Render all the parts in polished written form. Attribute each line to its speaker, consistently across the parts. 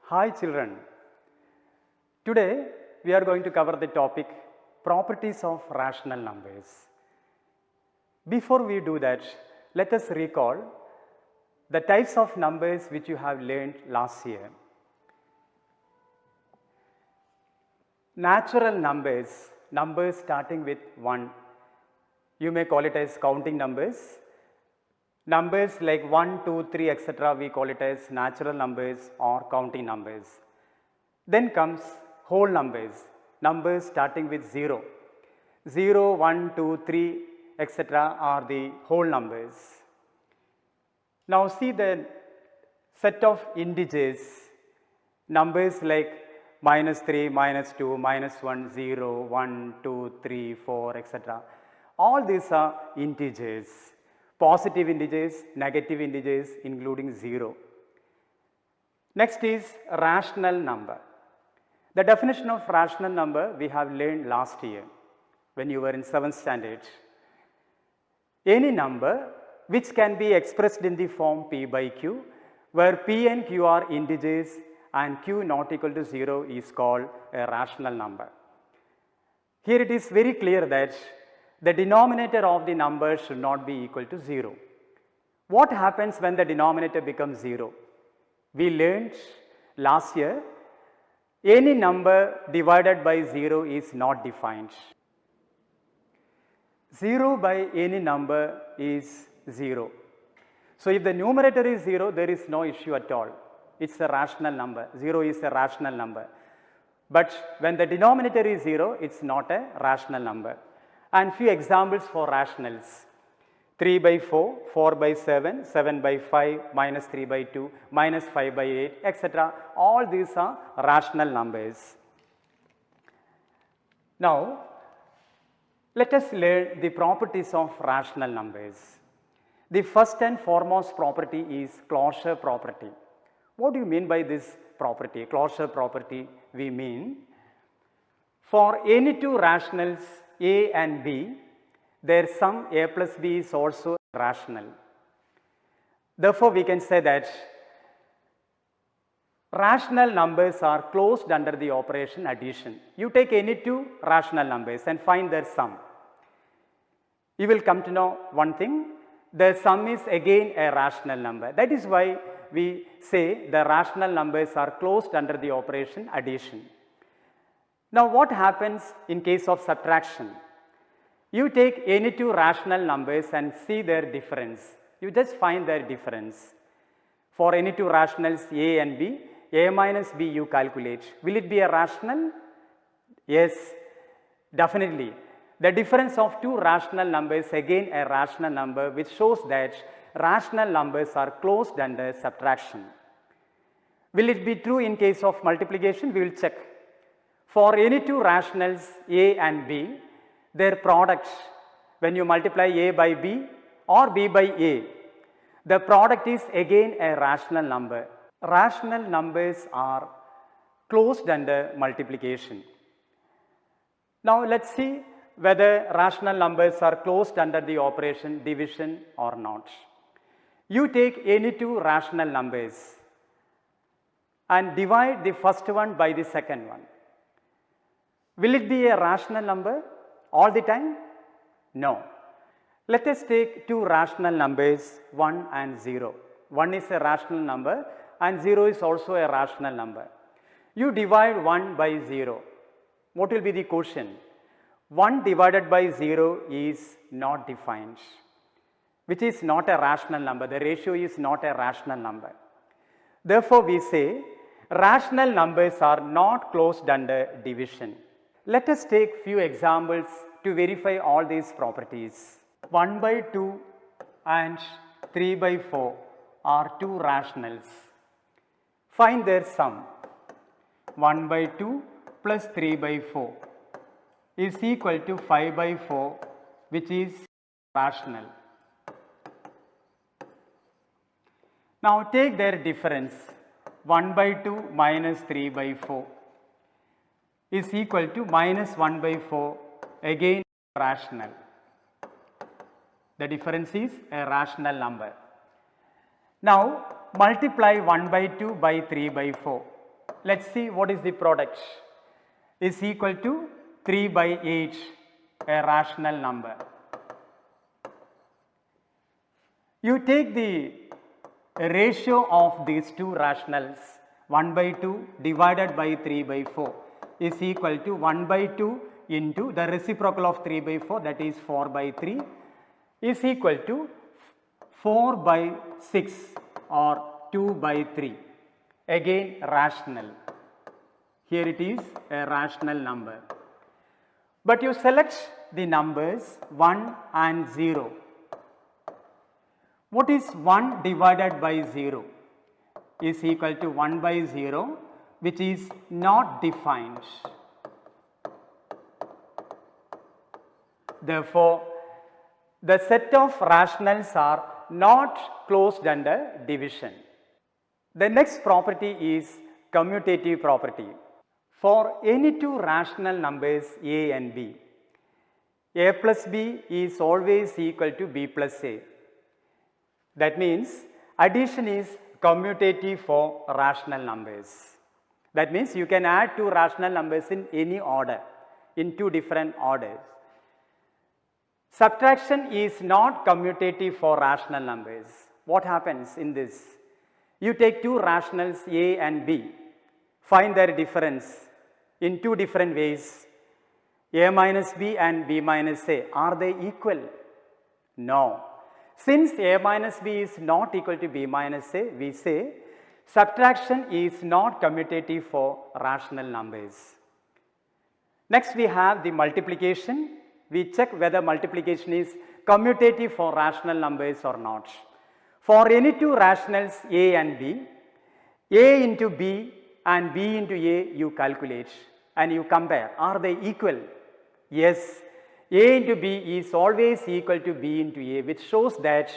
Speaker 1: Hi children, today we are going to cover the topic properties of rational numbers. Before we do that, let us recall the types of numbers which you have learned last year. Natural numbers, numbers starting with 1, you may call it as counting numbers. Numbers like 1, 2, 3 etc. we call it as natural numbers or counting numbers. Then comes whole numbers, numbers starting with 0. 0, 1, 2, 3 etc. are the whole numbers. Now see the set of integers, numbers like -3, -2, -1, 0, 1, 2, 3, 4 etc. All these are integers. Positive integers, negative integers including 0. Next is rational number. The definition of rational number we have learned last year when you were in 7th standard. Any number which can be expressed in the form p by q, where p and q are integers and q not equal to 0 is called a rational number. Here it is very clear that the denominator of the number should not be equal to 0. What happens when the denominator becomes 0? We learned last year, any number divided by 0 is not defined. 0 by any number is 0. So if the numerator is 0, there is no issue at all. It's a rational number. 0 is a rational number. But when the denominator is 0, it's not a rational number. And few examples for rationals: 3 by 4, 4 by 7, 7 by 5, -3 by 2, -5 by 8 etc. All these are rational numbers. Now let us learn the properties of rational numbers. The first and foremost property is closure property. What do you mean by this property? Closure property, we mean for any two rationals a and b, their sum a plus b is also rational. Therefore, we can say that rational numbers are closed under the operation addition. You take any two rational numbers and find their sum. You will come to know one thing, the sum is again a rational number. That is why we say the rational numbers are closed under the operation addition. Now what happens in case of subtraction? You take any two rational numbers and see their difference. You just find their difference. For any two rationals a and b, a minus b you calculate. Will it be a rational? Yes, definitely. The difference of two rational numbers again a rational number, which shows that rational numbers are closed under subtraction. Will it be true in case of multiplication? We will check. For any two rationals a and b, their product, when you multiply a by b or b by a, the product is again a rational number. Rational numbers are closed under multiplication. Now let us see whether rational numbers are closed under the operation division or not. You take any two rational numbers and divide the first one by the second one. Will it be a rational number all the time? No. Let us take two rational numbers 1 and 0. 1 is a rational number and 0 is also a rational number. You divide 1 by 0. What will be the quotient? 1 divided by 0 is not defined, which is not a rational number. The ratio is not a rational number. Therefore, we say rational numbers are not closed under division. Let us take few examples to verify all these properties. 1 by 2 and 3 by 4 are two rationals. Find their sum. 1 by 2 plus 3 by 4 is equal to 5 by 4, which is rational. Now take their difference. 1 by 2 minus 3 by 4 is equal to minus 1 by 4, again rational. The difference is a rational number. Now multiply 1 by 2 by 3 by 4. let us see what is the product, is equal to 3 by 8, a rational number. You take the ratio of these two rationals, 1 by 2 divided by 3 by 4 is equal to 1 by 2 into the reciprocal of 3 by 4, that is 4 by 3, is equal to 4 by 6 or 2 by 3. Again rational. Here it is a rational number. But you select the numbers 1 and 0. What is 1 divided by 0? Is equal to 1 by 0, which is not defined. Therefore, the set of rationals are not closed under division. The next property is commutative property. For any two rational numbers a and b, a plus b is always equal to b plus a. That means addition is commutative for rational numbers. That means you can add two rational numbers in any order, in two different orders. Subtraction is not commutative for rational numbers. What happens in this? You take two rationals a and b, find their difference in two different ways, a minus b and b minus a. Are they equal? No. Since a minus b is not equal to b minus a, we say subtraction is not commutative for rational numbers. Next we have the multiplication. We check whether multiplication is commutative for rational numbers or not. For any two rationals a and b, a into b and b into a you calculate and you compare. Are they equal? Yes. A into b is always equal to b into a, which shows that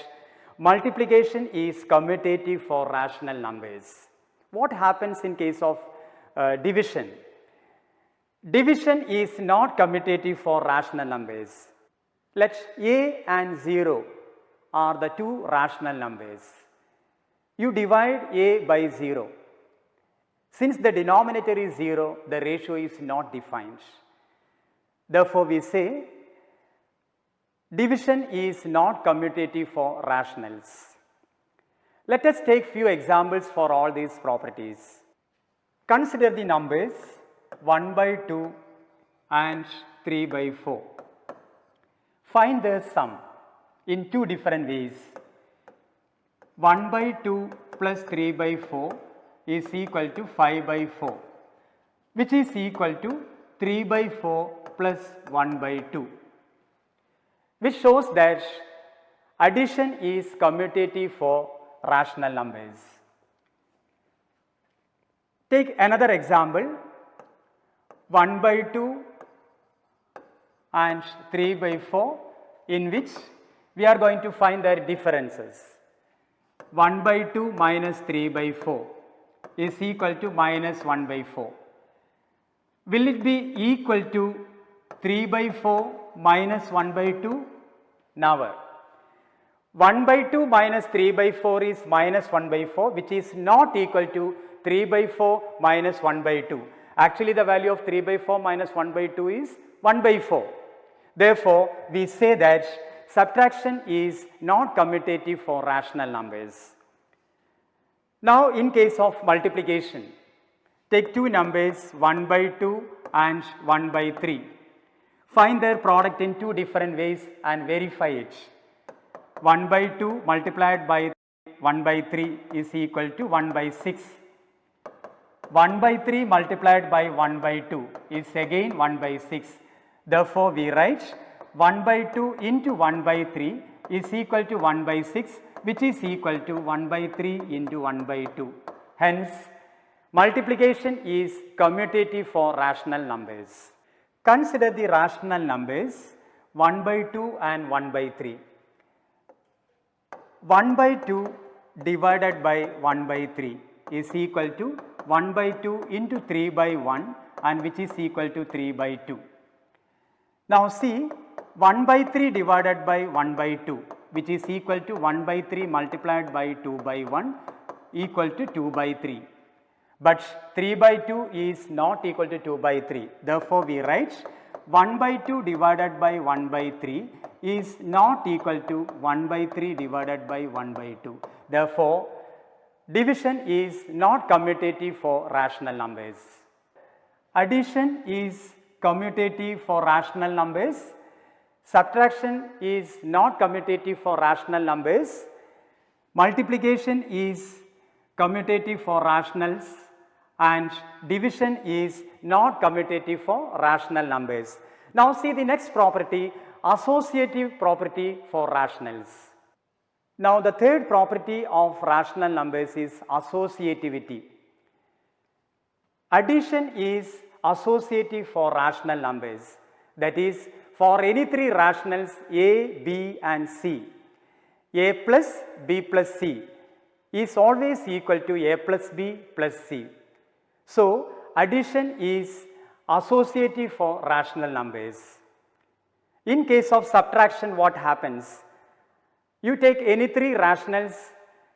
Speaker 1: multiplication is commutative for rational numbers. What happens in case of division? Division is not commutative for rational numbers. Let a and 0 are the two rational numbers. You divide a by 0. Since the denominator is 0, the ratio is not defined. Therefore, we say division is not commutative for rationals. Let us take few examples for all these properties. Consider the numbers 1 by 2 and 3 by 4. Find their sum in two different ways. 1 by 2 plus 3 by 4 is equal to 5 by 4, which is equal to 3 by 4 plus 1 by 2, which shows that addition is commutative for rational numbers. Take another example, 1 by 2 and 3 by 4, in which we are going to find their differences. 1 by 2 minus 3 by 4 is equal to minus 1 by 4. Will it be equal to 3 by 4 minus 1 by 2? Never. 1 by 2 minus 3 by 4 is minus 1 by 4, which is not equal to 3 by 4 minus 1 by 2. Actually, the value of 3 by 4 minus 1 by 2 is 1 by 4. Therefore, we say that subtraction is not commutative for rational numbers. Now, in case of multiplication, take two numbers 1 by 2 and 1 by 3. Find their product in two different ways and verify it. 1 by 2 multiplied by 1 by 3 is equal to 1 by 6. 1 by 3 multiplied by 1 by 2 is again 1 by 6. Therefore, we write 1 by 2 into 1 by 3 is equal to 1 by 6, which is equal to 1 by 3 into 1 by 2. Hence, multiplication is commutative for rational numbers. Consider the rational numbers 1 by 2 and 1 by 3. 1 by 2 divided by 1 by 3 is equal to 1 by 2 into 3 by 1, and which is equal to 3 by 2. Now see, 1 by 3 divided by 1 by 2, which is equal to 1 by 3 multiplied by 2 by 1 equal to 2 by 3. but 3 by 2 is not equal to 2 by 3. Therefore, we write 1 by 2 divided by 1 by 3 is not equal to 1 by 3 divided by 1 by 2. Therefore, division is not commutative for rational numbers. Addition is commutative for rational numbers. Subtraction is not commutative for rational numbers. Multiplication is commutative for rationals, and division is not commutative for rational numbers. Now see the next property, associative property for rationals. Now the third property of rational numbers is associativity. Addition is associative for rational numbers, that is, for any three rationals A, B and C, A plus B plus C is always equal to A plus B plus C. So, addition is associative for rational numbers. In case of subtraction, what happens? You take any three rationals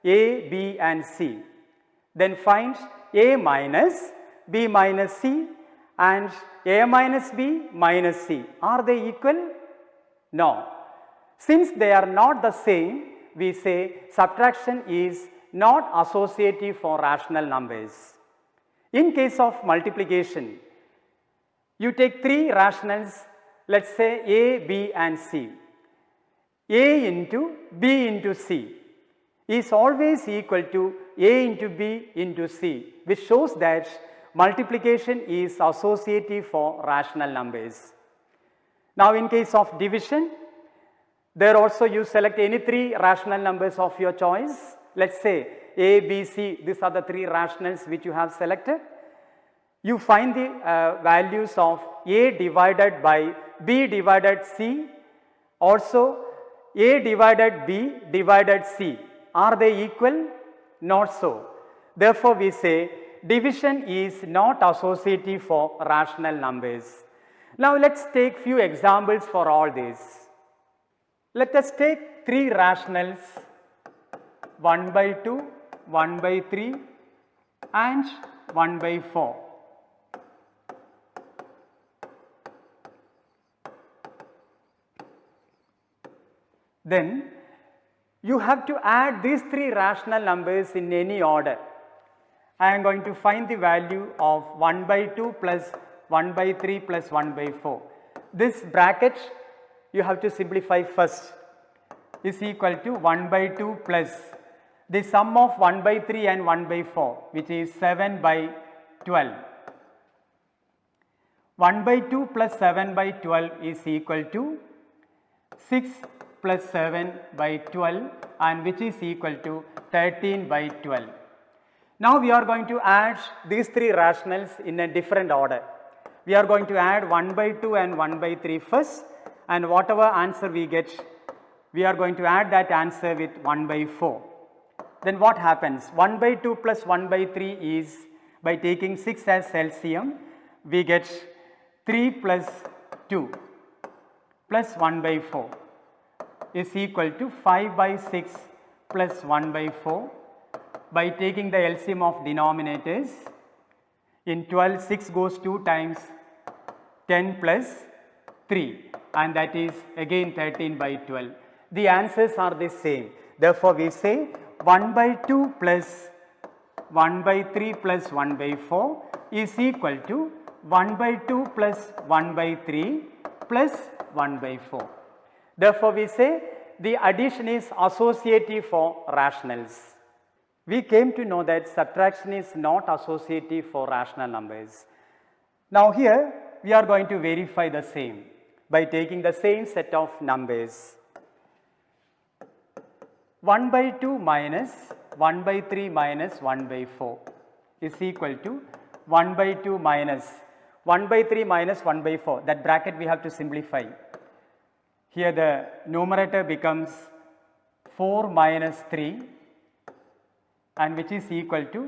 Speaker 1: A, B and C, then find A minus B minus C and A minus B minus C. Are they equal? No. Since they are not the same, we say subtraction is not associative for rational numbers. In case of multiplication, you take three rationals, let us say A, B and C. A into B into C is always equal to A into B into C, which shows that multiplication is associative for rational numbers. Now in case of division, there also you select any three rational numbers of your choice. Let us say A, B, C, these are the three rationals which you have selected. You find the values of A divided by B divided C, also A divided B divided C. Are they equal? Not so. Therefore, we say division is not associative for rational numbers. Now, let us take few examples for all this. Let us take three rationals 1 by 2, 1 by 3 and 1 by 4. Then you have to add these three rational numbers in any order. I am going to find the value of 1 by 2 plus 1 by 3 plus 1 by 4. This bracket you have to simplify first, is equal to 1 by 2 plus the sum of 1 by 3 and 1 by 4, which is 7 by 12. 1 by 2 plus 7 by 12 is equal to 6 plus 7 by 12, and which is equal to 13 by 12. Now we are going to add these three rationals in a different order. We are going to add 1 by 2 and 1 by 3 first, and whatever answer we get, we are going to add that answer with 1 by 4. Then what happens? 1 by 2 plus 1 by 3 is, by taking 6 as LCM, we get 3 plus 2 plus 1 by 4 is equal to 5 by 6 plus 1 by 4. By taking the LCM of denominators, in 12 6 goes 2 times, 10 plus 3, and that is again 13 by 12. The answers are the same. Therefore, we say 1 by 2 plus 1 by 3 plus 1 by 4 is equal to 1 by 2 plus 1 by 3 plus 1 by 4. Therefore, we say the addition is associative for rationals. We came to know that subtraction is not associative for rational numbers. Now here we are going to verify the same by taking the same set of numbers. 1 by 2 minus 1 by 3 minus 1 by 4 is equal to 1 by 2 minus 1 by 3 minus 1 by 4. That bracket we have to simplify. Here the numerator becomes 4 minus 3, and which is equal to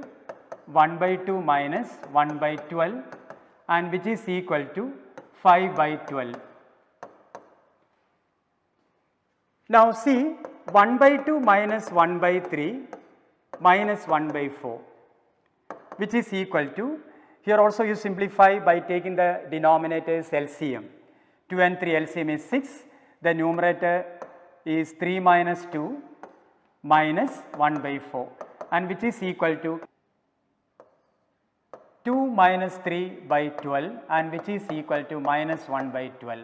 Speaker 1: 1 by 2 minus 1 by 12, and which is equal to 5 by 12. Now see, 1 by 2 minus 1 by 3 minus 1 by 4. which is equal to, here also you simplify by taking the denominators LCM. 2 and 3 LCM is 6, the numerator is 3 minus 2 minus 1 by 4, and which is equal to 2 minus 3 by 12, and which is equal to minus 1 by 12,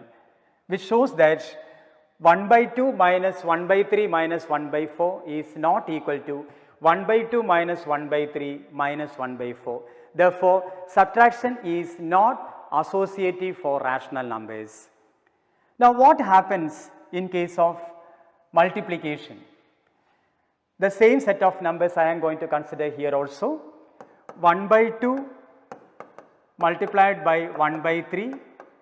Speaker 1: which shows that 1 by 2 minus 1 by 3 minus 1 by 4 is not equal to 1 by 2 minus 1 by 3 minus 1 by 4. Therefore, subtraction is not associative for rational numbers. Now, what happens in case of multiplication? The same set of numbers I am going to consider here also. 1 by 2 multiplied by 1 by 3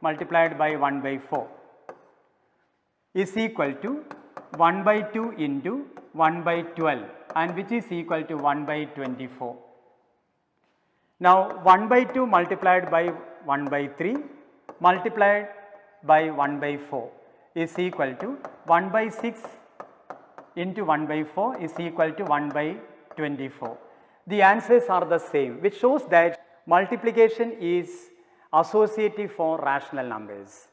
Speaker 1: multiplied by 1 by 4 is equal to 1 by 2 into 1 by 12, and which is equal to 1 by 24. Now, 1 by 2 multiplied by 1 by 3 multiplied by 1 by 4 is equal to 1 by 6 into 1 by 4 is equal to 1 by 24. The answers are the same, which shows that multiplication is associative for rational numbers.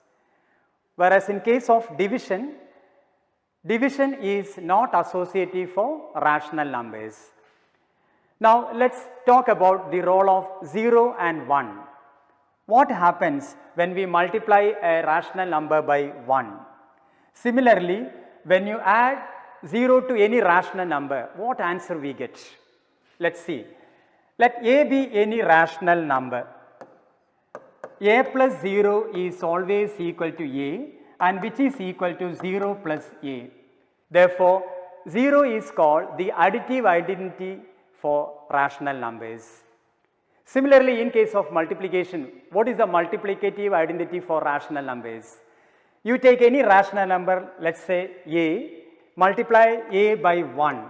Speaker 1: Whereas in case of division, division is not associative for rational numbers. Now, let us talk about the role of 0 and 1. What happens when we multiply a rational number by 1? Similarly, when you add 0 to any rational number, what answer we get? Let us see. Let A be any rational number. A plus 0 is always equal to A, and which is equal to 0 plus A. Therefore, 0 is called the additive identity for rational numbers. Similarly, in case of multiplication, what is the multiplicative identity for rational numbers? You take any rational number, let us say A, multiply A by 1,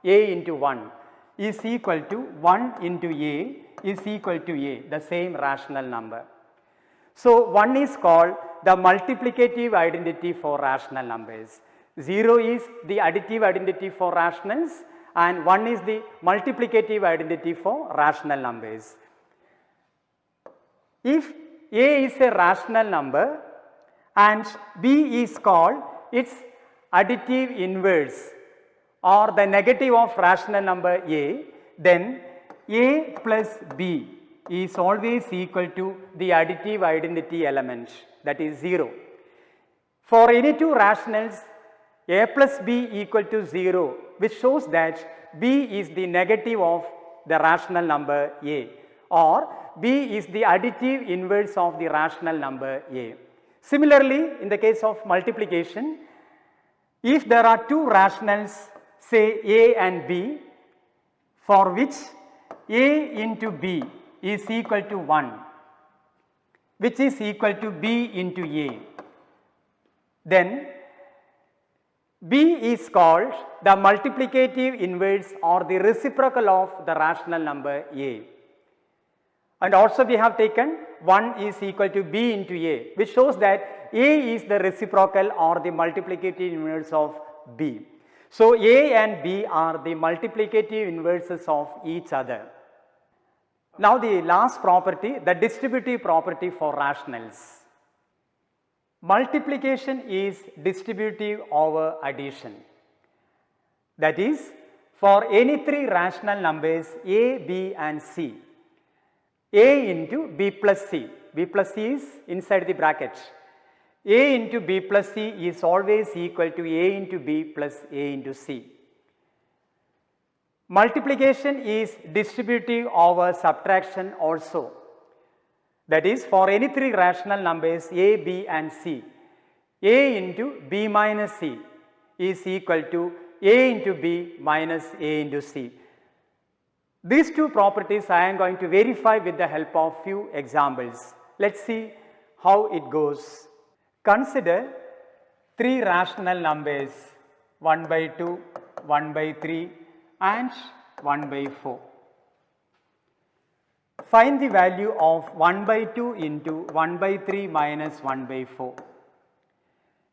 Speaker 1: A into 1 is equal to 1 into A is equal to A, the same rational number. So, 1 is called the multiplicative identity for rational numbers. 0 is the additive identity for rationals, and 1 is the multiplicative identity for rational numbers. If A is a rational number and B is called its additive inverse or the negative of rational number A, then A plus B is always equal to the additive identity element, that is 0. For any two rationals, A plus B equal to 0, which shows that B is the negative of the rational number A, or B is the additive inverse of the rational number A. Similarly, in the case of multiplication, if there are two rationals, say A and B, for which A into B is equal to 1, which is equal to B into A, then B is called the multiplicative inverse or the reciprocal of the rational number A. And also we have taken 1 is equal to B into A, which shows that A is the reciprocal or the multiplicative inverse of B. So, A and B are the multiplicative inverses of each other. Now, the last property, the distributive property for rationals. Multiplication is distributive over addition. That is, for any three rational numbers A, B and C, A into B plus C, B plus C is inside the bracket, A into B plus C is always equal to A into B plus A into C. Multiplication is distributive over subtraction also. That is, for any three rational numbers A, B and C, A into B minus C is equal to A into B minus A into C. These two properties I am going to verify with the help of few examples. Let us see how it goes. Consider three rational numbers 1 by 2, 1 by 3 and 1 by 4. Find the value of 1 by 2 into 1 by 3 minus 1 by 4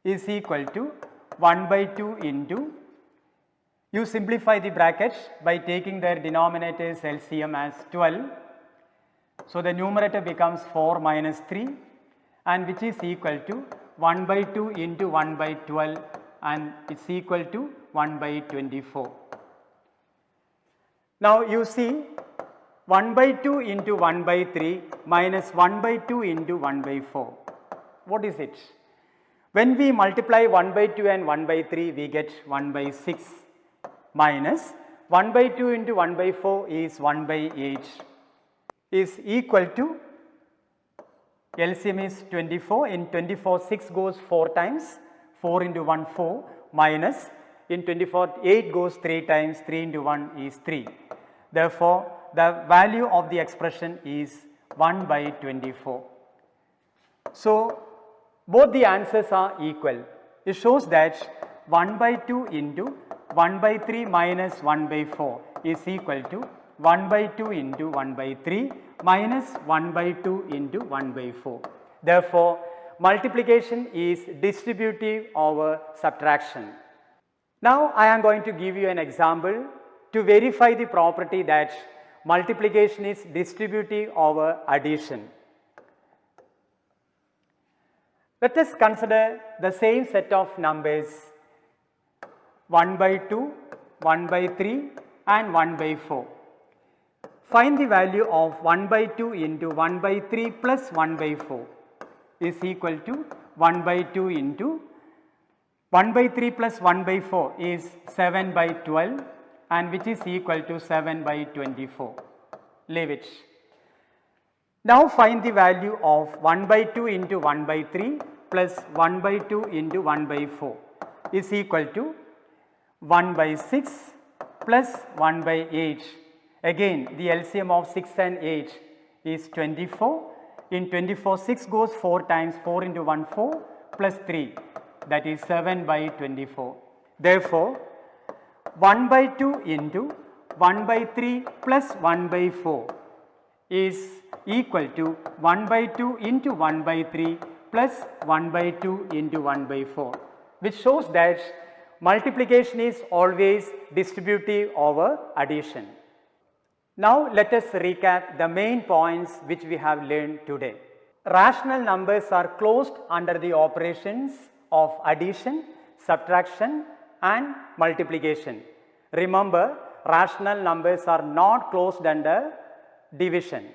Speaker 1: is equal to 1 by 2 into, You simplify the brackets by taking their denominators LCM as 12. So, the numerator becomes 4 minus 3 and which is equal to 1 by 2 into 1 by 12 and it is equal to 1 by 24. Now, you see 1 by 2 into 1 by 3 minus 1 by 2 into 1 by 4. What is it? When we multiply 1 by 2 and 1 by 3, we get 1 by 6 minus 1 by 2 into 1 by 4 is 1 by 8 is equal to LCM is 24. In 24, 6 goes 4 times, 4 into 1, 4 minus in 24, 8 goes 3 times, 3 into 1 is 3. Therefore, the value of the expression is 1 by 24. So, both the answers are equal. It shows that 1 by 2 into 1 by 3 minus 1 by 4 is equal to 1 by 2 into 1 by 3 minus 1 by 2 into 1 by 4. Therefore, multiplication is distributive over subtraction. Now, I am going to give you an example to verify the property that multiplication is distributive over addition. Let us consider the same set of numbers 1 by 2, 1 by 3 and 1 by 4. Find the value of 1 by 2 into 1 by 3 plus 1 by 4 is equal to 1 by 2 into 1 by 3 plus 1 by 4 is 7 by 12 and which is equal to 7 by 24. Leave it. Now find the value of 1 by 2 into 1 by 3 plus 1 by 2 into 1 by 4 is equal to 1 by 6 plus 1 by 8. Again, the LCM of 6 and 8 is 24. In 24, 6 goes 4 times, 4 into 1, 4 plus 3, that is 7 by 24. Therefore, 1 by 2 into 1 by 3 plus 1 by 4 is equal to 1 by 2 into 1 by 3 plus 1 by 2 into 1 by 4, which shows that multiplication is always distributive over addition. Now, let us recap the main points which we have learned today. Rational numbers are closed under the operations of addition, subtraction and multiplication. Remember, rational numbers are not closed under division.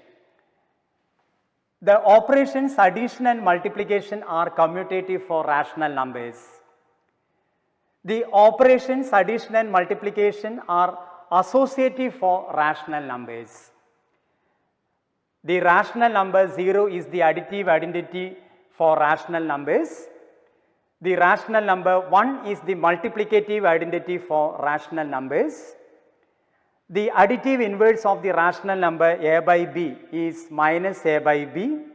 Speaker 1: The operations addition and multiplication are commutative for rational numbers. The operations addition and multiplication are associative for rational numbers. The rational number 0 is the additive identity for rational numbers. The rational number 1 is the multiplicative identity for rational numbers. The additive inverse of the rational number a by b is minus a by b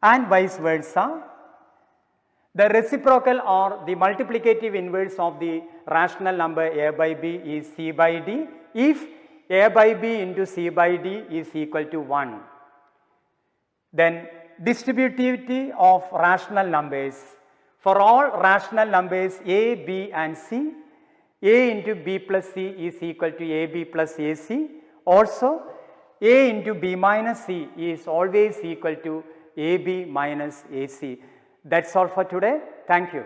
Speaker 1: and vice versa. The reciprocal or the multiplicative inverse of the rational number a by b is c by d if a by b into c by d is equal to 1. Then distributivity of rational numbers. For all rational numbers a, b and c, a into b plus c is equal to ab plus ac. Also, a into b minus c is always equal to ab minus ac. That's all for today. Thank you.